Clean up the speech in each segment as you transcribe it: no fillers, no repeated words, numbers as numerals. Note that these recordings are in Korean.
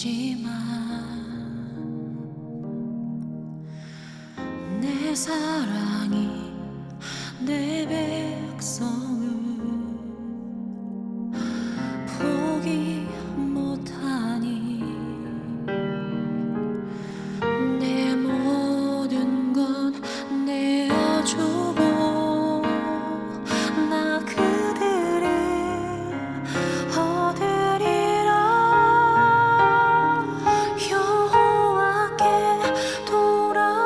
있지만 내 사랑이 내 백성을 포기 못하니 내 모든 건 내어주고 나 그들을 얻으리라. 여호와께 돌아가자.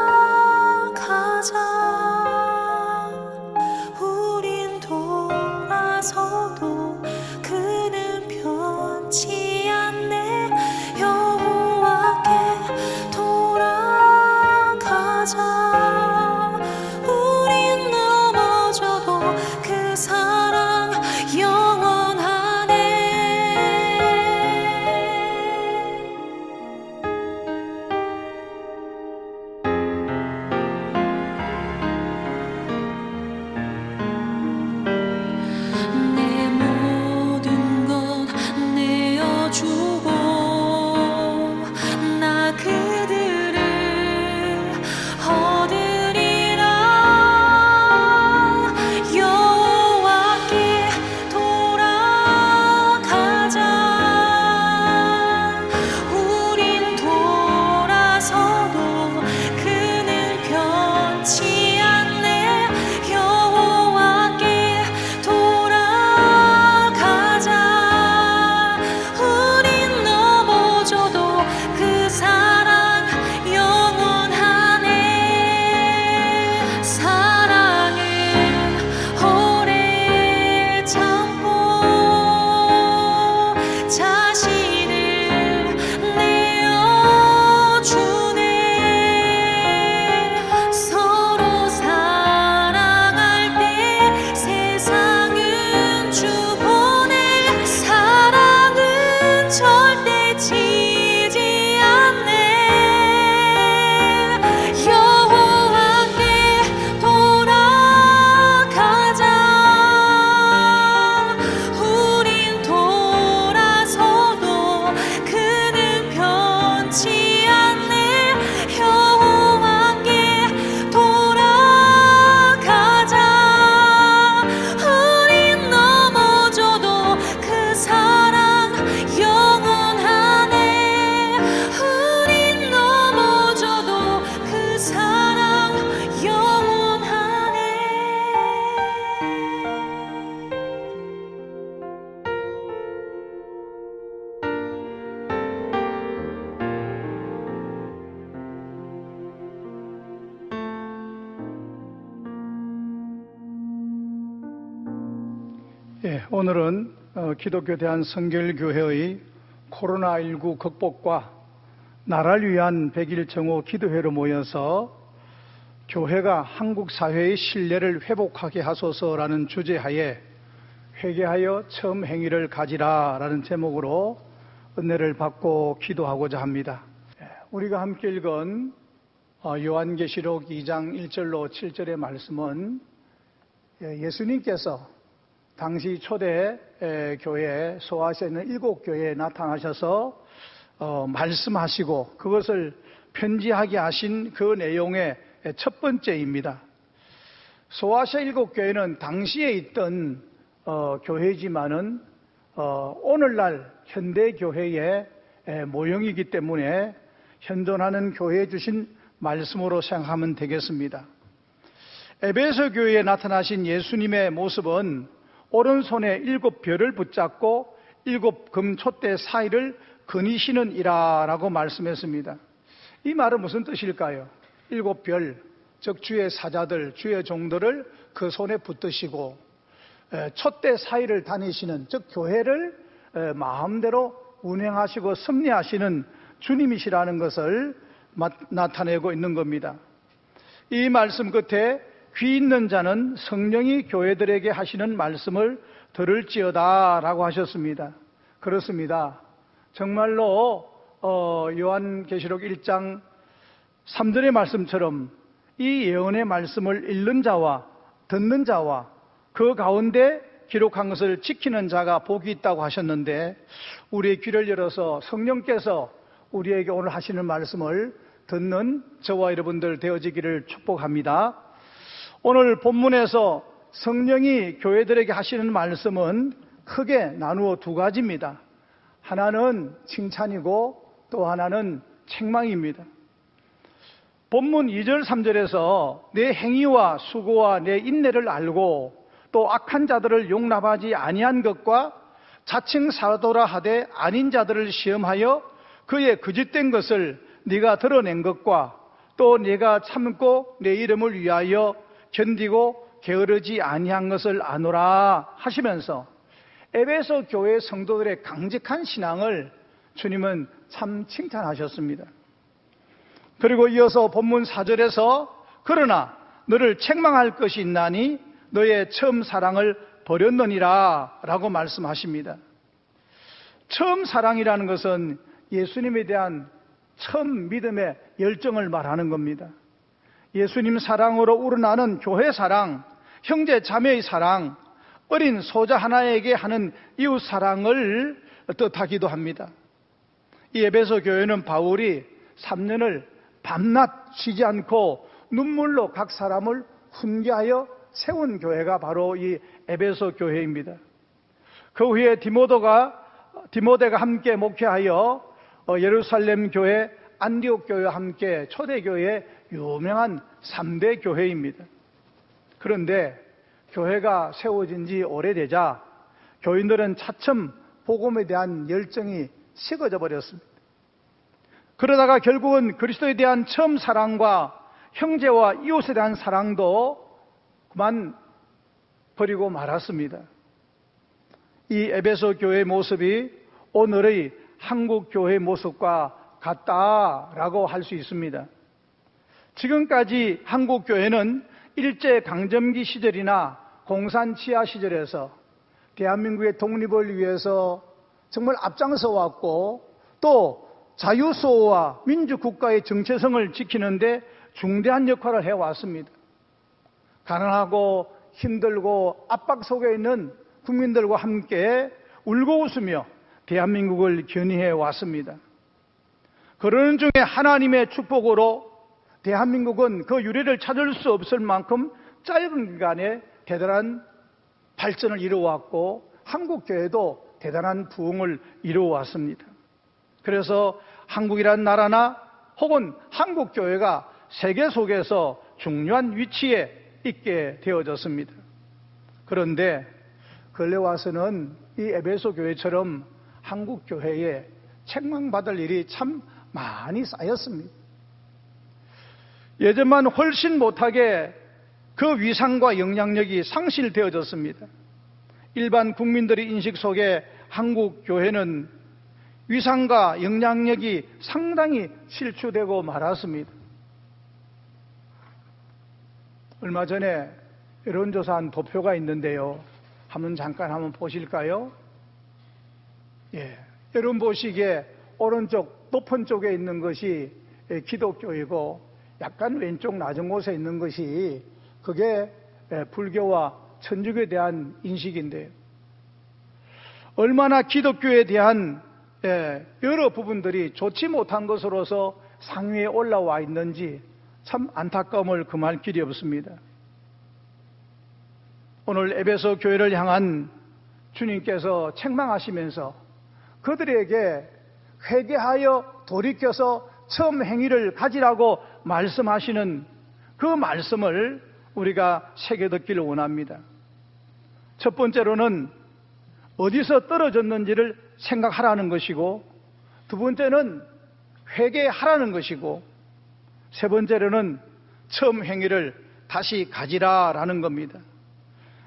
우린 돌아서도 그는 변치 않네. 여호와께 돌아가자. 우린 넘어져도 그 사랑 영원하네. 내 모든 것 내어주고 나 그들을 얻으리라. 여호와께 돌아가자. 우린 돌아서도 그는 변치 않네. 여호와께 돌아가자. 우린 넘어져도 그 사랑 영원하네. 사랑을 오래 참고 자신을 내어주네. 서로 사랑할 때 세상은 주보내. 사랑은 절대 지지 않네. 여호와께 돌아가자. 우린 돌아서도 그는 변치 않네. 여호와께 돌아가자. 우린 넘어져도 그 사랑 영원하네. 우린 넘어져도 그 사랑 영원하네. 오늘은 기독교 대한성결교회의 코로나19 극복과 나라를 위한 100일 정오 기도회로 모여서 교회가 한국 사회의 신뢰를 회복하게 하소서라는 주제하에 회개하여 처음 행위를 가지라라는 제목으로 은혜를 받고 기도하고자 합니다. 우리가 함께 읽은 요한계시록 2장 1절로 7절의 말씀은 예수님께서 당시 초대 교회 소아시아에 있는 7교회에 나타나셔서 말씀하시고 그것을 편지하게 하신 그 내용의 첫 번째입니다. 소아시아 7교회는 당시에 있던 교회지만은 오늘날 현대교회의 모형이기 때문에 현존하는 교회에 주신 말씀으로 생각하면 되겠습니다. 에베소 교회에 나타나신 예수님의 모습은 오른손에 7별을 붙잡고 7금 촛대 사이를 거니시는 이라라고 말씀했습니다. 이 말은 무슨 뜻일까요? 7별, 즉 주의 사자들, 주의 종들을 그 손에 붙드시고 촛대 사이를 다니시는, 즉 교회를 마음대로 운행하시고 섭리하시는 주님이시라는 것을 나타내고 있는 겁니다. 이 말씀 끝에 귀 있는 자는 성령이 교회들에게 하시는 말씀을 들을지어다 라고 하셨습니다. 그렇습니다. 정말로 요한계시록 1장 3절의 말씀처럼 이 예언의 말씀을 읽는 자와 듣는 자와 그 가운데 기록한 것을 지키는 자가 복이 있다고 하셨는데, 우리의 귀를 열어서 성령께서 우리에게 오늘 하시는 말씀을 듣는 저와 여러분들 되어지기를 축복합니다. 오늘 본문에서 성령이 교회들에게 하시는 말씀은 크게 나누어 두 가지입니다. 하나는 칭찬이고 또 하나는 책망입니다. 본문 2절 3절에서 내 행위와 수고와 내 인내를 알고 또 악한 자들을 용납하지 아니한 것과 자칭 사도라 하되 아닌 자들을 시험하여 그의 거짓된 것을 네가 드러낸 것과 또 네가 참고 내 이름을 위하여 견디고 게으르지 아니한 것을 아노라 하시면서 에베소 교회 성도들의 강직한 신앙을 주님은 참 칭찬하셨습니다. 그리고 이어서 본문 4절에서 그러나 너를 책망할 것이 있나니 너의 처음 사랑을 버렸느니라 라고 말씀하십니다. 처음 사랑이라는 것은 예수님에 대한 처음 믿음의 열정을 말하는 겁니다. 예수님 사랑으로 우러나는 교회 사랑, 형제 자매의 사랑, 어린 소자 하나에게 하는 이웃 사랑을 뜻하기도 합니다. 이 에베소 교회는 바울이 3년을 밤낮 쉬지 않고 눈물로 각 사람을 훈계하여 세운 교회가 바로 이 에베소 교회입니다. 그 후에 디모데가 함께 목회하여 예루살렘 교회, 안디옥 교회와 함께 초대교회의 유명한 3대 교회입니다. 그런데 교회가 세워진 지 오래되자 교인들은 차츰 복음에 대한 열정이 식어져 버렸습니다. 그러다가 결국은 그리스도에 대한 처음 사랑과 형제와 이웃에 대한 사랑도 그만 버리고 말았습니다. 이 에베소 교회의 모습이 오늘의 한국 교회의 모습과 같다라고 할 수 있습니다. 지금까지 한국 교회는 일제 강점기 시절이나 공산 치하 시절에서 대한민국의 독립을 위해서 정말 앞장서 왔고 또 자유수호와 민주국가의 정체성을 지키는데 중대한 역할을 해왔습니다. 가난하고 힘들고 압박 속에 있는 국민들과 함께 울고 웃으며 대한민국을 견인해 왔습니다. 그러는 중에 하나님의 축복으로 대한민국은 그 유래를 찾을 수 없을 만큼 짧은 기간에 대단한 발전을 이루어왔고 한국교회도 대단한 부흥을 이루어왔습니다. 그래서 한국이라는 나라나 혹은 한국교회가 세계 속에서 중요한 위치에 있게 되어졌습니다. 그런데 근래 와서는 이 에베소 교회처럼 한국교회에 책망받을 일이 참 많이 쌓였습니다. 예전만 훨씬 못하게 그 위상과 영향력이 상실되어졌습니다. 일반 국민들의 인식 속에 한국 교회는 위상과 영향력이 상당히 실추되고 말았습니다. 얼마 전에 여론조사한 도표가 있는데요. 잠깐 보실까요? 예, 여러분 보시기에 오른쪽 높은 쪽에 있는 것이 기독교이고 약간 왼쪽 낮은 곳에 있는 것이 그게 불교와 천주교에 대한 인식인데요. 얼마나 기독교에 대한 여러 부분들이 좋지 못한 것으로서 상위에 올라와 있는지 참 안타까움을 금할 길이 없습니다. 오늘 에베소 교회를 향한 주님께서 책망하시면서 그들에게 회개하여 돌이켜서 처음 행위를 가지라고 말씀하시는 그 말씀을 우리가 새겨 듣기를 원합니다. 첫 번째로는 어디서 떨어졌는지를 생각하라는 것이고, 두 번째는 회개하라는 것이고, 세 번째로는 처음 행위를 다시 가지라라는 겁니다.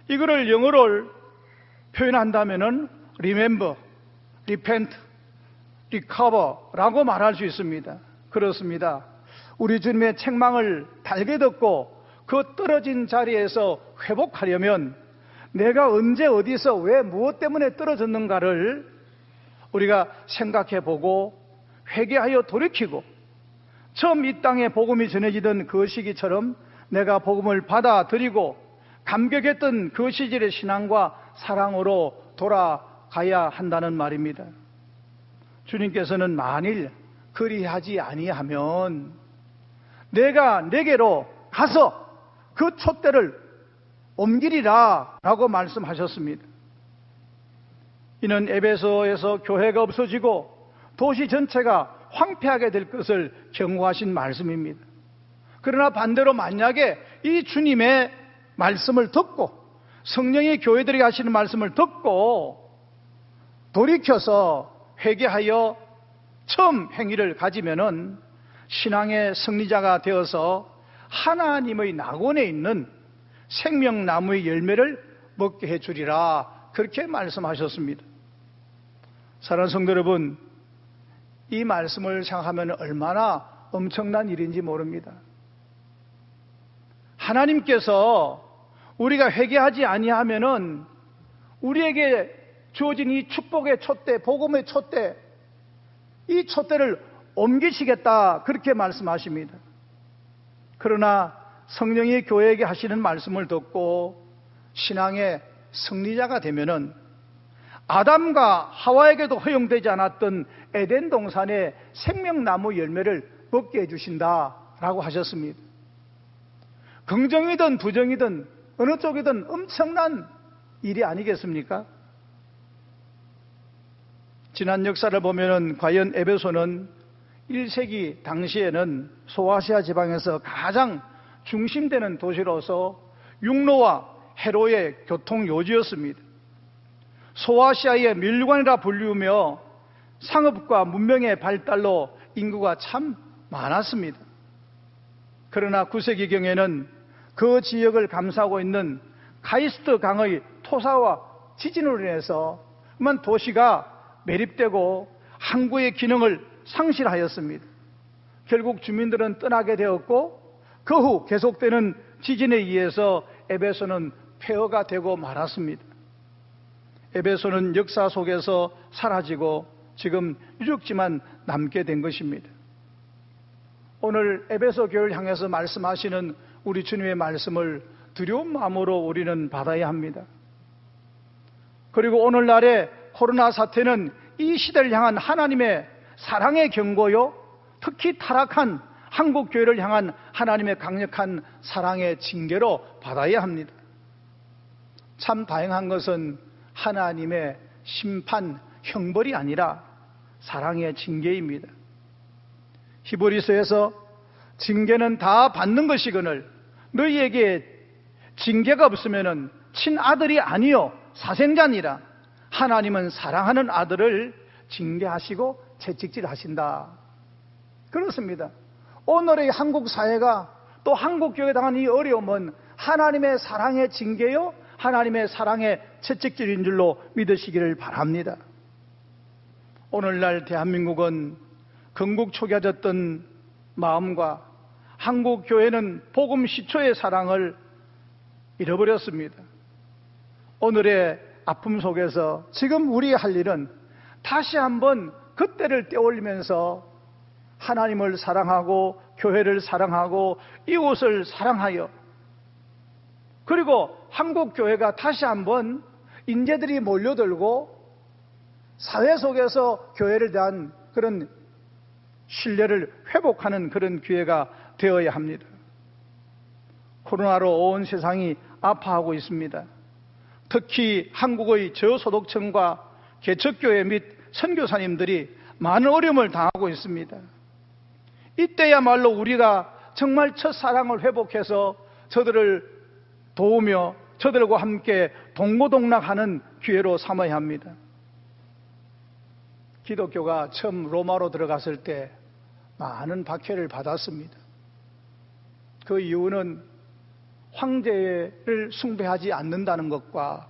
이거를 영어로 표현한다면은 remember, repent, recover라고 말할 수 있습니다. 그렇습니다. 우리 주님의 책망을 달게 듣고 그 떨어진 자리에서 회복하려면 내가 언제 어디서 왜 무엇 때문에 떨어졌는가를 우리가 생각해 보고 회개하여 돌이키고 처음 이 땅에 복음이 전해지던 그 시기처럼 내가 복음을 받아들이고 감격했던 그 시절의 신앙과 사랑으로 돌아가야 한다는 말입니다. 주님께서는 만일 그리하지 아니하면 내가 내게로 가서 그 촛대를 옮기리라 라고 말씀하셨습니다. 이는 에베소에서 교회가 없어지고 도시 전체가 황폐하게 될 것을 경고하신 말씀입니다. 그러나 반대로 만약에 이 주님의 말씀을 듣고 성령이 교회들에게 하시는 말씀을 듣고 돌이켜서 회개하여 처음 행위를 가지면은 신앙의 승리자가 되어서 하나님의 낙원에 있는 생명나무의 열매를 먹게 해주리라, 그렇게 말씀하셨습니다. 사랑하는 성도 여러분, 이 말씀을 생각하면 얼마나 엄청난 일인지 모릅니다. 하나님께서 우리가 회개하지 아니하면은 우리에게 주어진 이 축복의 촛대, 복음의 촛대, 이 촛대를 옮기시겠다, 그렇게 말씀하십니다. 그러나 성령이 교회에게 하시는 말씀을 듣고 신앙의 승리자가 되면은 아담과 하와에게도 허용되지 않았던 에덴 동산의 생명나무 열매를 먹게 해주신다라고 하셨습니다. 긍정이든 부정이든 어느 쪽이든 엄청난 일이 아니겠습니까? 지난 역사를 보면은 과연 에베소는 1세기 당시에는 소아시아 지방에서 가장 중심되는 도시로서 육로와 해로의 교통 요지였습니다. 소아시아의 밀관이라 불리우며 상업과 문명의 발달로 인구가 참 많았습니다. 그러나 9세기경에는 그 지역을 감싸고 있는 카이스트 강의 토사와 지진으로 인해서 도시가 매립되고 항구의 기능을 상실하였습니다. 결국 주민들은 떠나게 되었고 그 후 계속되는 지진에 의해서 에베소는 폐허가 되고 말았습니다. 에베소는 역사 속에서 사라지고 지금 유적지만 남게 된 것입니다. 오늘 에베소 교회를 향해서 말씀하시는 우리 주님의 말씀을 두려운 마음으로 우리는 받아야 합니다. 그리고 오늘날의 코로나 사태는 이 시대를 향한 하나님의 사랑의 경고요, 특히 타락한 한국 교회를 향한 하나님의 강력한 사랑의 징계로 받아야 합니다. 참 다행한 것은 하나님의 심판, 형벌이 아니라 사랑의 징계입니다. 히브리서에서 징계는 다 받는 것이거늘 너희에게 징계가 없으면 친아들이 아니요 사생자니라. 하나님은 사랑하는 아들을 징계하시고 채찍질하신다. 그렇습니다. 오늘의 한국 사회가 또 한국 교회에 당한 이 어려움은 하나님의 사랑의 징계요, 하나님의 사랑의 채찍질인 줄로 믿으시기를 바랍니다. 오늘날 대한민국은 건국초기화졌던 마음과 한국 교회는 복음 시초의 사랑을 잃어버렸습니다. 오늘의 아픔 속에서 지금 우리 할 일은 다시 한번 그때를 떼올리면서 하나님을 사랑하고 교회를 사랑하고 이웃을 사랑하여, 그리고 한국 교회가 다시 한번 인재들이 몰려들고 사회 속에서 교회를 대한 그런 신뢰를 회복하는 그런 기회가 되어야 합니다. 코로나로 온 세상이 아파하고 있습니다. 특히 한국의 저소득층과 개척교회 및 선교사님들이 많은 어려움을 당하고 있습니다. 이때야말로 우리가 정말 첫사랑을 회복해서 저들을 도우며 저들과 함께 동고동락하는 기회로 삼아야 합니다. 기독교가 처음 로마로 들어갔을 때 많은 박해를 받았습니다. 그 이유는 황제를 숭배하지 않는다는 것과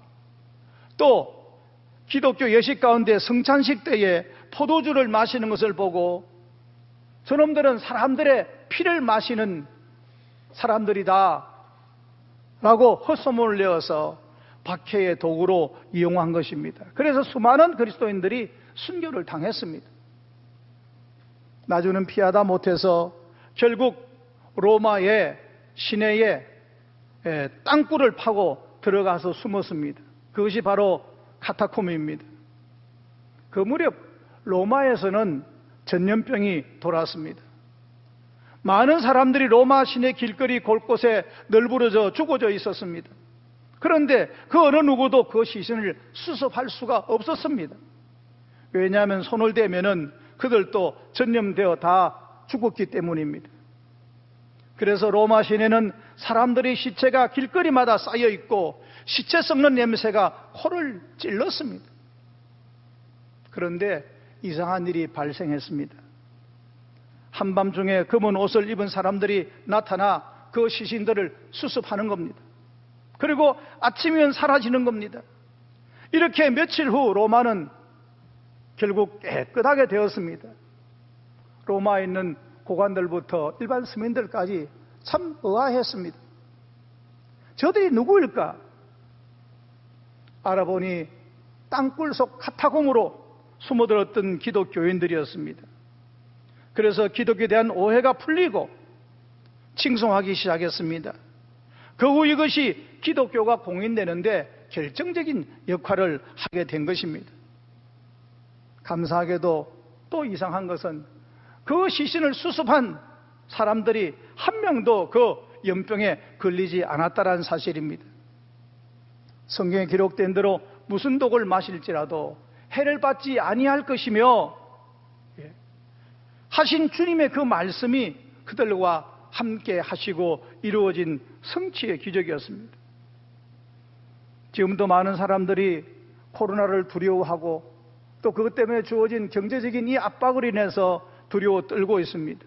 또 기독교 예식 가운데 성찬식 때에 포도주를 마시는 것을 보고 저놈들은 사람들의 피를 마시는 사람들이다 라고 헛소문을 내어서 박해의 도구로 이용한 것입니다. 그래서 수많은 그리스도인들이 순교를 당했습니다. 나주는 피하다 못해서 결국 로마의 시내에 땅굴을 파고 들어가서 숨었습니다. 그것이 바로 카타콤입니다. 그 무렵 로마에서는 전염병이 돌았습니다. 많은 사람들이 로마 시내 길거리 곳곳에 널브러져 죽어져 있었습니다. 그런데 그 어느 누구도 그 시신을 수습할 수가 없었습니다. 왜냐하면 손을 대면은 그들도 전염되어 다 죽었기 때문입니다. 그래서 로마 시내는 사람들의 시체가 길거리마다 쌓여 있고 시체 썩는 냄새가 코를 찔렀습니다. 그런데 이상한 일이 발생했습니다. 한밤중에 검은 옷을 입은 사람들이 나타나 그 시신들을 수습하는 겁니다. 그리고 아침이면 사라지는 겁니다. 이렇게 며칠 후 로마는 결국 깨끗하게 되었습니다. 로마에 있는 고관들부터 일반 서민들까지 참 의아했습니다. 저들이 누구일까? 알아보니 땅굴 속 카타콤으로 숨어들었던 기독교인들이었습니다. 그래서 기독교에 대한 오해가 풀리고 칭송하기 시작했습니다. 그 후 이것이 기독교가 공인되는데 결정적인 역할을 하게 된 것입니다. 감사하게도 또 이상한 것은 그 시신을 수습한 사람들이 한 명도 그 염병에 걸리지 않았다는 사실입니다. 성경에 기록된 대로 무슨 독을 마실지라도 해를 받지 아니할 것이며 하신 주님의 그 말씀이 그들과 함께 하시고 이루어진 성취의 기적이었습니다. 지금도 많은 사람들이 코로나를 두려워하고 또 그것 때문에 주어진 경제적인 이 압박을 인해서 두려워 떨고 있습니다.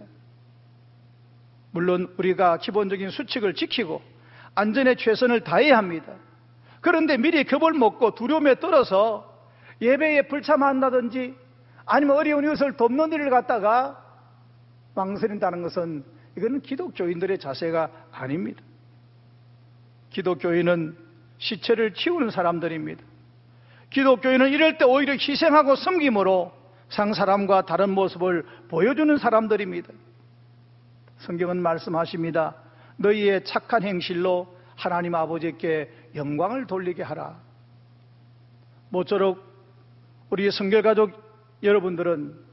물론 우리가 기본적인 수칙을 지키고 안전에 최선을 다해야 합니다. 그런데 미리 겁을 먹고 두려움에 떨어서 예배에 불참한다든지 아니면 어려운 이웃을 돕는 일을 갖다가 망설인다는 것은 이거는 기독교인들의 자세가 아닙니다. 기독교인은 시체를 치우는 사람들입니다. 기독교인은 이럴 때 오히려 희생하고 섬김으로 상사람과 다른 모습을 보여주는 사람들입니다. 성경은 말씀하십니다. 너희의 착한 행실로 하나님 아버지께 영광을 돌리게 하라. 모쪼록 우리 성결가족 여러분들은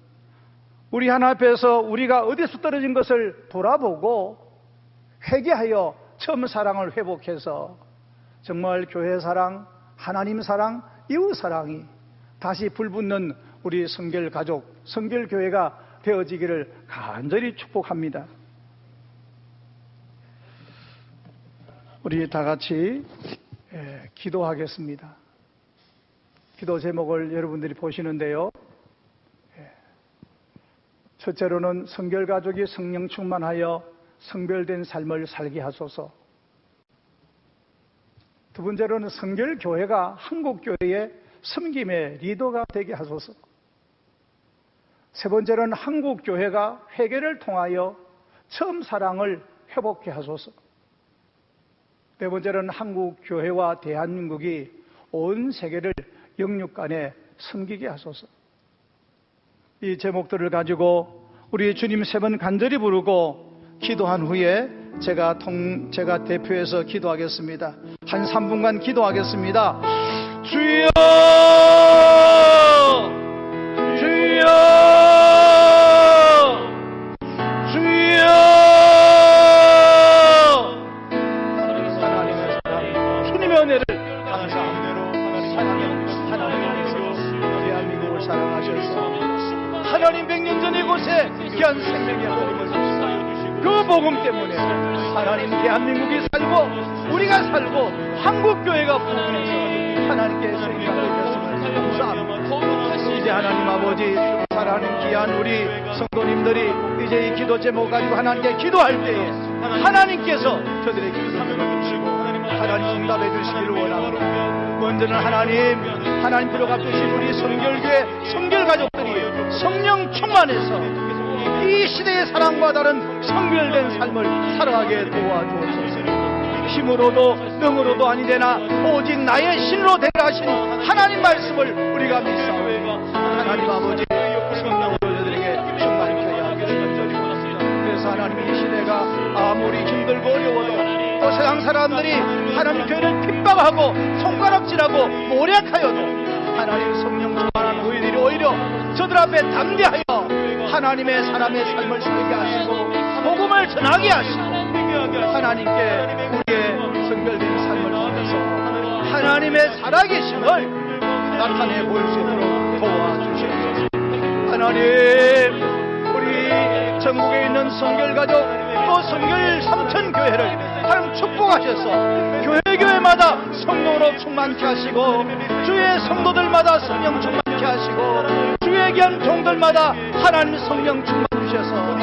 우리 하나님 앞에서 우리가 어디서 떨어진 것을 돌아보고 회개하여 처음 사랑을 회복해서 정말 교회 사랑, 하나님 사랑, 이웃 사랑이 다시 불붙는 우리 성결가족, 성결교회가 되어지기를 간절히 축복합니다. 우리 다 같이 기도하겠습니다. 기도 제목을 여러분들이 보시는데요. 첫째로는 성결가족이 성령 충만하여 성별된 삶을 살게 하소서. 두 번째로는 성결교회가 한국교회의 섬김의 리더가 되게 하소서. 세 번째로는 한국교회가 회개를 통하여 처음 사랑을 회복해 하소서. 네 번째로는 한국교회와 대한민국이 온 세계를 영육간에 섬기게 하소서. 이 제목들을 가지고 우리 주님 세 번 간절히 부르고 기도한 후에 제가 대표해서 기도하겠습니다. 한 3분간 기도하겠습니다. 주여! 주여! 주여! 하나님의 사랑, 주님의 은혜를 감사합니다. 하나님께서 대한민국을 사랑하셔서 하나님 100년 전 이곳에 귀한 생명의 복음을 주시고 그 복음 때문에 하나님 대한민국이 살고 우리가 살고 한국교회가 부흥해서 하나님께 생명을 주셨음을 감사합니다. 이제 하나님 아버지 사랑하는 귀한 우리 성도님들이 이제 이 기도 제목 가지고 하나님께 기도할 때에 하나님께서 저들의 기도를 들어주시고 하나님 응답해 주시기를 원합니다. 먼저는 하나님 필요 갚으신 우리 성결교회 성결가족들이 성령 충만해서 이 시대의 사랑과 다른 성결된 삶을 살아가게 도와주옵소서. 힘으로도 능으로도 아니되나 오직 나의 신으로 되라 하신 하나님 말씀을 우리가 믿사오니 하나님 아버지 성령으로 저들에게 충만케 하기를 간절히. 그래서 하나님 이 시대가 아무리 힘들고 어려워도 또 세상 사람들이 하나님 교회를 핍박하고 손가락질하고 모략하여도 하나님 성령 충만한 너희들이 오히려 저들 앞에 담대하여 하나님의 사람의 삶을 살게 하시고 복음을 전하게 하시고 하나님께 우리의 성결된 삶을 통해서 하나님의 살아계심을 나타내 보일 수 있도록 도와주시옵소서. 하나님, 우리 전국에 있는 성결가족 또 성결 삼천교회를 하나님 축복하셔서 교회마다 성령으로 충만케 하시고 주의 성도들마다 성령 충만케 하시고 주의 귀한 종들마다 하나님 성령 충만 주셔서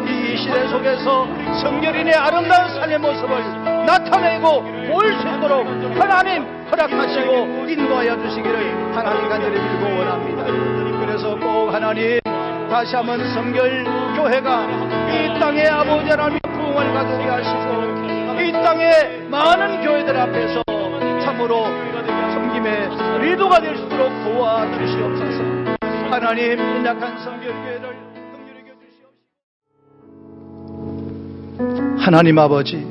이 시대 속에서 성결인의 아름다운 삶의 모습을 나타내고 보일 수 있도록 하나님 허락하시고 인도하여 주시기를 하나님 간절히 빌고 원합니다. 그래서 꼭 하나님 다시 한번 성결교회가 이 땅의 아버지 하나님의 부흥을 가져오게 하시고 이 땅의 많은 교회들 앞에서 참으로 섬김의 리더가 될 수 있도록 도와주시옵소서. 하나님, 연약한 성결교회를 긍휼히 여기시옵소서. 하나님 아버지,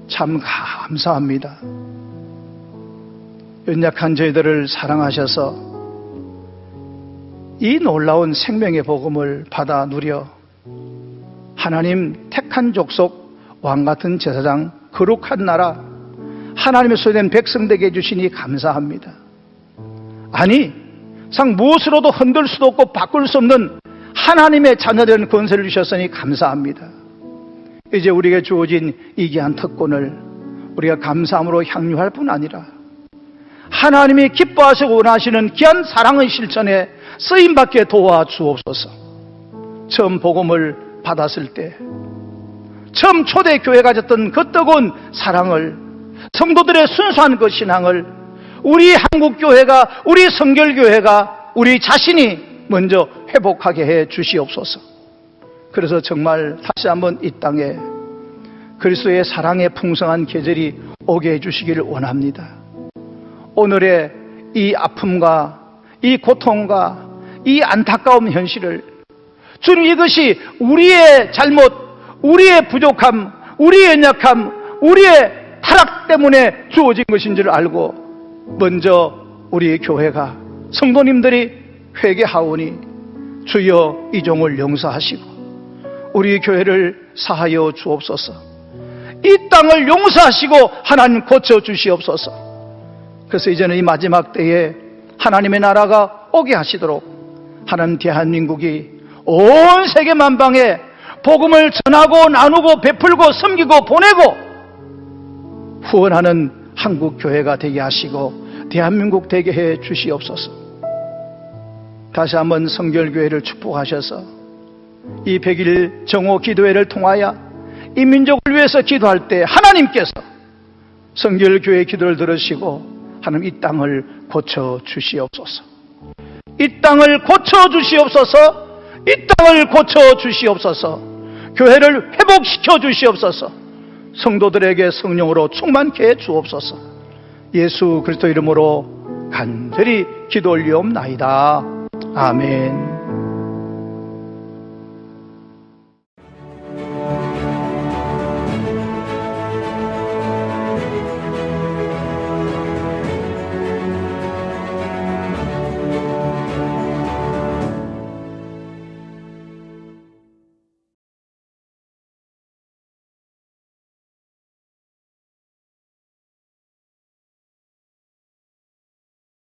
참 감사합니다. 연약한 저희들을 사랑하셔서 이 놀라운 생명의 복음을 받아 누려 하나님 택한 족속, 왕같은 제사장, 거룩한 나라, 하나님의 소유된 백성 되게 해주시니 감사합니다. 아니, 상 무엇으로도 흔들 수도 없고 바꿀 수 없는 하나님의 자녀된 권세를 주셨으니 감사합니다. 이제 우리에게 주어진 이 귀한 특권을 우리가 감사함으로 향유할 뿐 아니라 하나님이 기뻐하시고 원하시는 귀한 사랑의 실천에 쓰임받게 도와주옵소서. 처음 복음을 받았을 때 처음 초대교회가 가졌던 그 뜨거운 사랑을, 성도들의 순수한 그 신앙을 우리 한국교회가, 우리 성결교회가 우리 자신이 먼저 회복하게 해 주시옵소서. 그래서 정말 다시 한번 이 땅에 그리스도의 사랑의 풍성한 계절이 오게 해주시기를 원합니다. 오늘의 이 아픔과 이 고통과 이 안타까운 현실을 주님, 이것이 우리의 잘못, 우리의 부족함, 우리의 연약함, 우리의 타락 때문에 주어진 것인 줄 알고 먼저 우리 교회가, 성도님들이 회개하오니 주여 이 종을 용서하시고 우리 교회를 사하여 주옵소서. 이 땅을 용서하시고 하나님 고쳐주시옵소서. 그래서 이제는 이 마지막 때에 하나님의 나라가 오게 하시도록 하나님, 대한민국이 온 세계 만방에 복음을 전하고 나누고 베풀고 섬기고 보내고 후원하는 한국교회가 되게 하시고 대한민국 되게 해 주시옵소서. 다시 한번 성결교회를 축복하셔서 이 100일 정오 기도회를 통하여 이 민족을 위해서 기도할 때 하나님께서 성결교회 기도를 들으시고 하나님 이 땅을 고쳐 주시옵소서. 이 땅을 고쳐 주시옵소서. 이 땅을 고쳐 주시옵소서. 교회를 회복시켜 주시옵소서. 성도들에게 성령으로 충만케 해 주옵소서. 예수 그리스도 이름으로 간절히 기도 올리옵나이다. 아멘.